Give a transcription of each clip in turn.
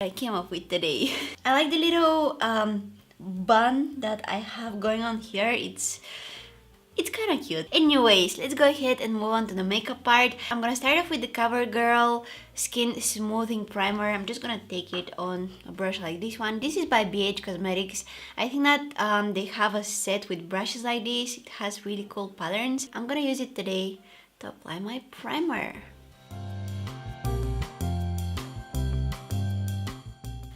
I came up with today. I like the little bun that I have going on here. It's kind of cute. Anyways, let's go ahead and move on to the makeup part. I'm gonna start off with the CoverGirl Skin Smoothing Primer. I'm just gonna take it on a brush like this one. This is by BH Cosmetics. I think that they have a set with brushes like this. It has really cool patterns. I'm gonna use it today to apply my primer.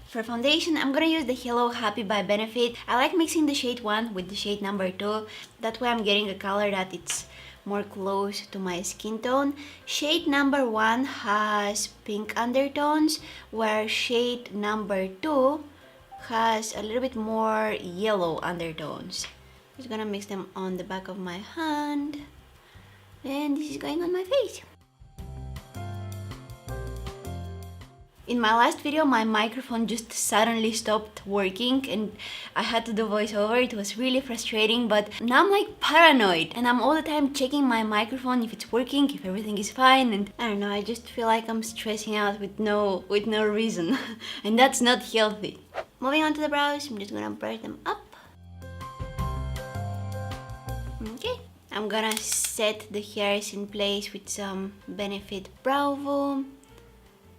For foundation, I'm gonna use the Hello Happy by Benefit. I like mixing the shade 1 with the shade number 2. That way I'm getting a color that it's more close to my skin tone. Shade number 1 has pink undertones, where shade number 2 has a little bit more yellow undertones. Just gonna mix them on the back of my hand. And this is going on my face. In my last video, my microphone just suddenly stopped working and I had to do voiceover. It was really frustrating, but now I'm like paranoid and I'm all the time checking my microphone if it's working, if everything is fine, and I don't know, I just feel like I'm stressing out with no reason and that's not healthy. Moving on to the brows, I'm just gonna brush them up. Okay, I'm gonna set the hairs in place with some Benefit Brow Foam.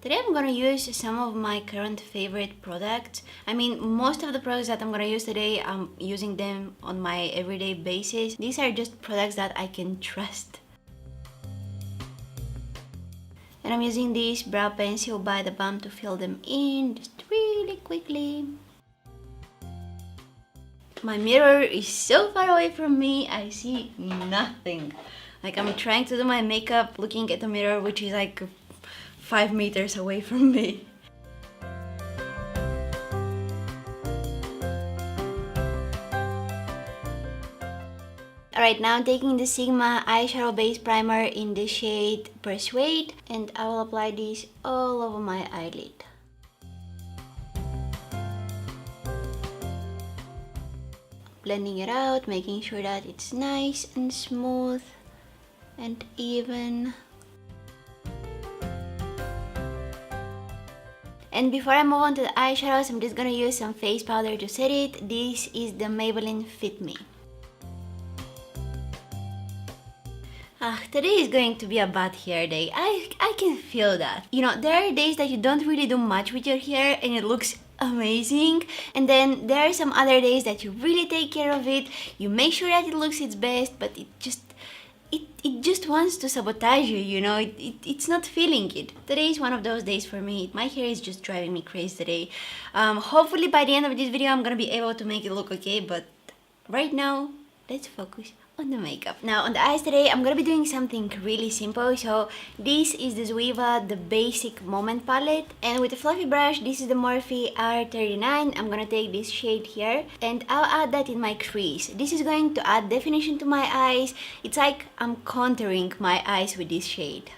Today I'm gonna use some of my current favorite products. I mean, most of the products that I'm gonna use today, I'm using them on my everyday basis. These are just products that I can trust. And I'm using this brow pencil by The Balm to fill them in just really quickly. My mirror is so far away from me, I see nothing. Like, I'm trying to do my makeup looking at the mirror, which is like 5 meters away from me. Alright, now I'm taking the Sigma eyeshadow base primer in the shade Persuade, and I will apply this all over my eyelid. Blending it out, making sure that it's nice and smooth and even. And before I move on to the eyeshadows, I'm just gonna use some face powder to set it. This is the Maybelline Fit Me. Today is going to be a bad hair day. I can feel that. You know, there are days that you don't really do much with your hair and it looks amazing. And then there are some other days that you really take care of it. You make sure that it looks its best, but it just wants to sabotage you, you know, it's not feeling it. Today is one of those days for me. My hair is just driving me crazy today. Hopefully by the end of this video I'm gonna be able to make it look okay, but right now, let's focus on the makeup. Now on the eyes today, I'm gonna be doing something really simple. So this is the Zoeva, the Basic Moment palette, and with a fluffy brush, this is the Morphe R39. I'm gonna take this shade here and I'll add that in my crease. This is going to add definition to my eyes. It's like I'm contouring my eyes with this shade.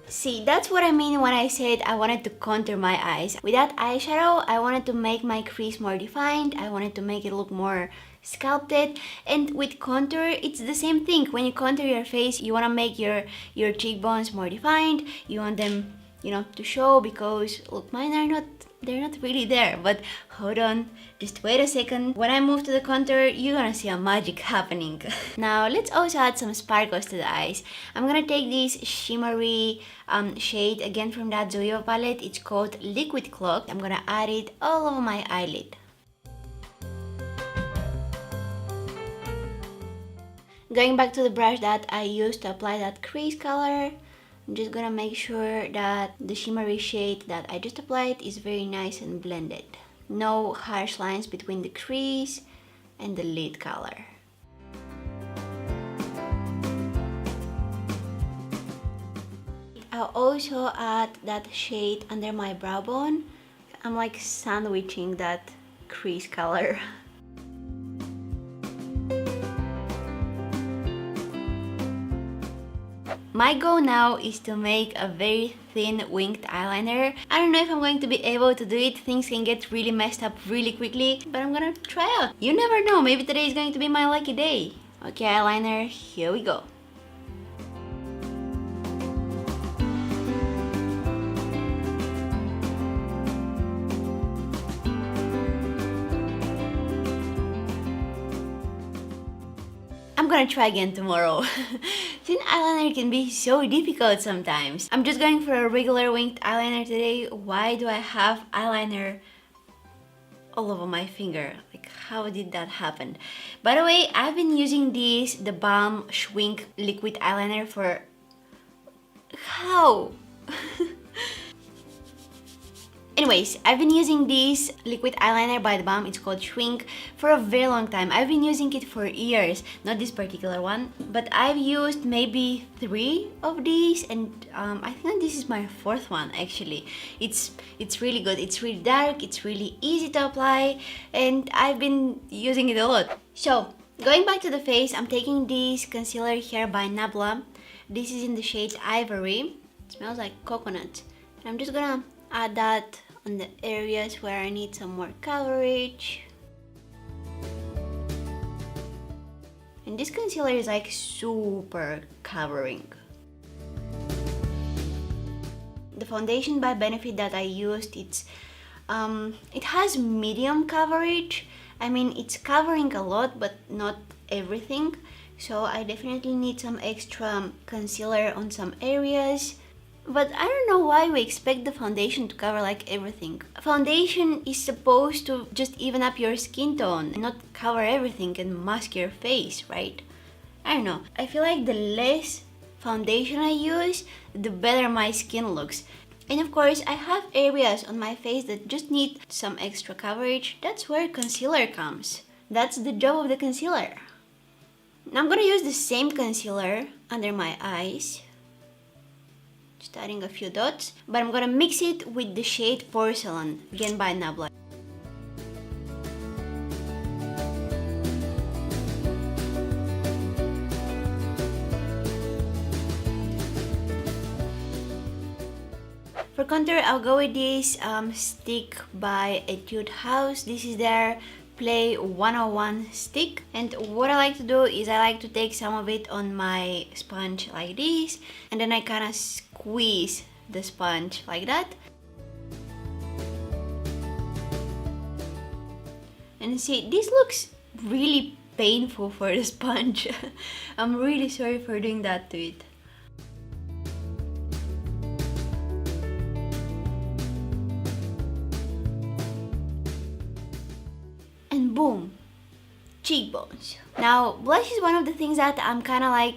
See, that's what I mean when I said I wanted to contour my eyes. With that eyeshadow, I wanted to make my crease more defined. I wanted to make it look more sculpted. And with contour, it's the same thing. When you contour your face, you want to make your cheekbones more defined. You want them, you know, to show, because look, mine are not, they're not really there. But hold on, just wait a second. When I move to the contour, you're gonna see a magic happening. Now let's also add some sparkles to the eyes. I'm gonna take this shimmery shade again from that Zoeva palette. It's called Liquid Clock. I'm gonna add it all over my eyelid. Going back to the brush that I used to apply that crease color, I'm just gonna make sure that the shimmery shade that I just applied is very nice and blended. No harsh lines between the crease and the lid color. I'll also add that shade under my brow bone. I'm like sandwiching that crease color. My goal now is to make a very thin winged eyeliner. I don't know if I'm going to be able to do it. Things can get really messed up really quickly, but I'm gonna try out. You never know, maybe today is going to be my lucky day. Okay, eyeliner, here we go. gonna try again tomorrow. Thin eyeliner can be so difficult sometimes. I'm just going for a regular winged eyeliner today. Why do I have eyeliner all over my finger? Like, how did that happen? By the way, I've been using the Balm Schwink liquid eyeliner for... How? Anyways, I've been using this liquid eyeliner by the Balm, it's called Schwink, for a very long time. I've been using it for years, not this particular one, but I've used maybe 3 of these, and I think this is my 4th one actually. It's really good, it's really dark, it's really easy to apply, and I've been using it a lot. So, going back to the face, I'm taking this concealer here by Nabla. This is in the shade Ivory. It smells like coconut. And I'm just gonna add that on the areas where I need some more coverage. And this concealer is like super covering. The foundation by Benefit that I used, it has medium coverage. I mean, it's covering a lot, but not everything. So I definitely need some extra concealer on some areas. But I don't know why we expect the foundation to cover like everything. Foundation is supposed to just even up your skin tone and not cover everything and mask your face, right? I don't know. I feel like the less foundation I use, the better my skin looks. And of course, I have areas on my face that just need some extra coverage. That's where concealer comes. That's the job of the concealer. Now I'm gonna use the same concealer under my eyes. Just adding a few dots, but I'm gonna mix it with the shade Porcelain, again by Nabla. For contour, I'll go with this stick by Etude House. This is their Play 101 stick, and what I like to do is I like to take some of it on my sponge like this, and then I kind of squeeze the sponge like that. And see, this looks really painful for the sponge. I'm really sorry for doing that to it. And boom, cheekbones. Now, blush is one of the things that I'm kind of like,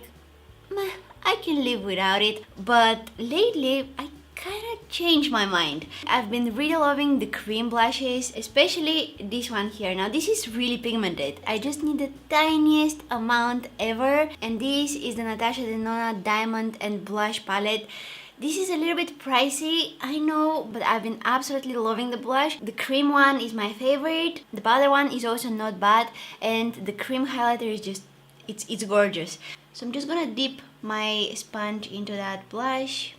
meh, I can live without it. But lately, I kind of changed my mind. I've been really loving the cream blushes, especially this one here. Now, this is really pigmented. I just need the tiniest amount ever. And this is the Natasha Denona Diamond and Blush Palette. This is a little bit pricey, I know, but I've been absolutely loving the blush. The cream one is my favorite. The powder one is also not bad, and the cream highlighter is just, it's gorgeous. So I'm just gonna dip my sponge into that blush.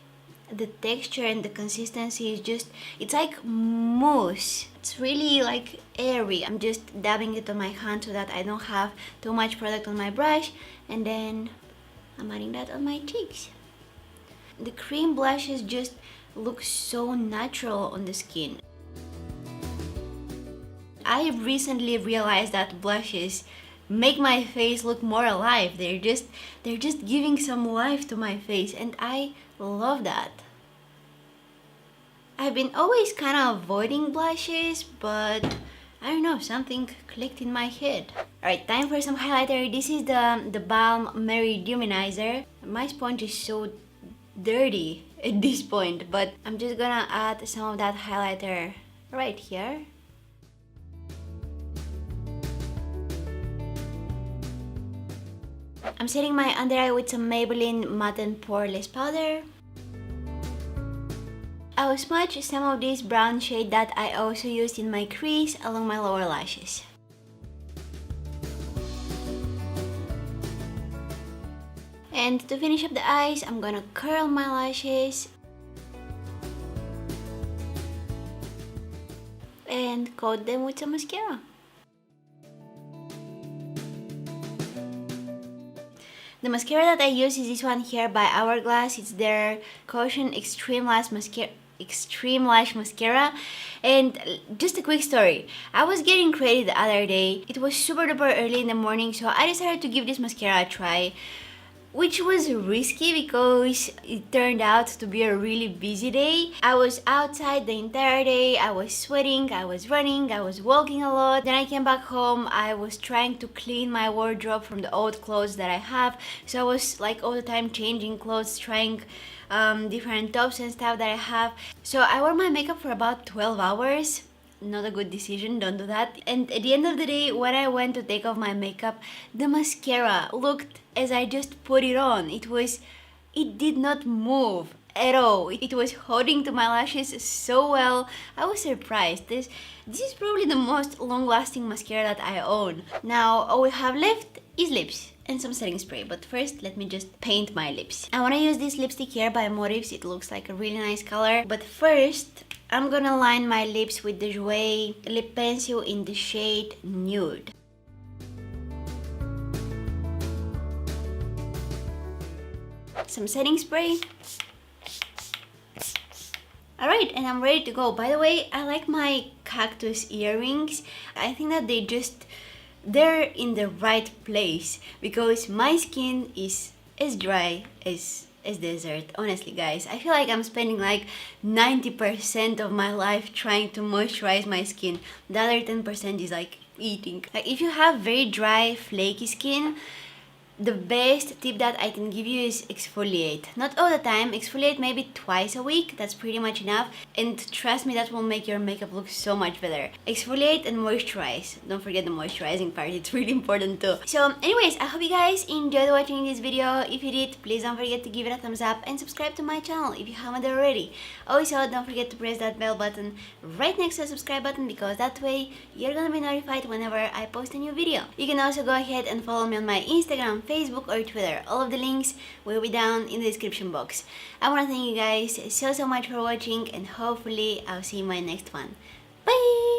The texture and the consistency is just, it's like mousse. It's really like airy. I'm just dabbing it on my hand so that I don't have too much product on my brush, and then I'm adding that on my cheeks. The cream blushes just look so natural on the skin. I recently realized that blushes make my face look more alive. They're just giving some life to my face, and I love that. I've been always kind of avoiding blushes, but I don't know, something clicked in my head. Alright, time for some highlighter. This is the Balm Mary Luminizer. My sponge is so dirty at this point, but I'm just gonna add some of that highlighter right here. I'm setting my under eye with some Maybelline Matte and Poreless powder. I will smudge some of this brown shade that I also used in my crease along my lower lashes. And to finish up the eyes, I'm gonna curl my lashes and coat them with some mascara. The mascara that I use is this one here by Hourglass. It's their Caution Extreme Lash Mascara. Extreme Lash Mascara. And just a quick story, I was getting ready the other day. It was super duper early in the morning, so I decided to give this mascara a try, which was risky because it turned out to be a really busy day. I was outside the entire day, I was sweating, I was running, I was walking a lot. Then I came back home, I was trying to clean my wardrobe from the old clothes that I have. So I was like all the time changing clothes, trying different tops and stuff that I have. So I wore my makeup for about 12 hours. Not a good decision, don't do that. And at the end of the day, when I went to take off my makeup, the mascara looked as I just put it on. It did not move at all. It was holding to my lashes so well. I was surprised. This is probably the most long-lasting mascara that I own. Now all we have left is lips and some setting spray, but first let me just paint my lips. I want to use this lipstick here by Motives. It looks like a really nice color, but first I'm gonna line my lips with the Jouer lip pencil in the shade Nude. Some setting spray. Alright, and I'm ready to go. By the way, I like my cactus earrings. I think that they're in the right place because my skin is as dry as desert. Honestly guys, I feel like I'm spending like 90% of my life trying to moisturize my skin. The other 10% is like eating. Like if you have very dry flaky skin, the best tip that I can give you is exfoliate. Not all the time, exfoliate maybe twice a week, that's pretty much enough. And trust me, that will make your makeup look so much better. Exfoliate and moisturize. Don't forget the moisturizing part, it's really important too. So anyways, I hope you guys enjoyed watching this video. If you did, please don't forget to give it a thumbs up and subscribe to my channel if you haven't already. Also, don't forget to press that bell button right next to the subscribe button because that way you're gonna be notified whenever I post a new video. You can also go ahead and follow me on my Instagram, Facebook or Twitter. All of the links will be down in the description box. I want to thank you guys so much for watching and hopefully I'll see you in my next one. Bye!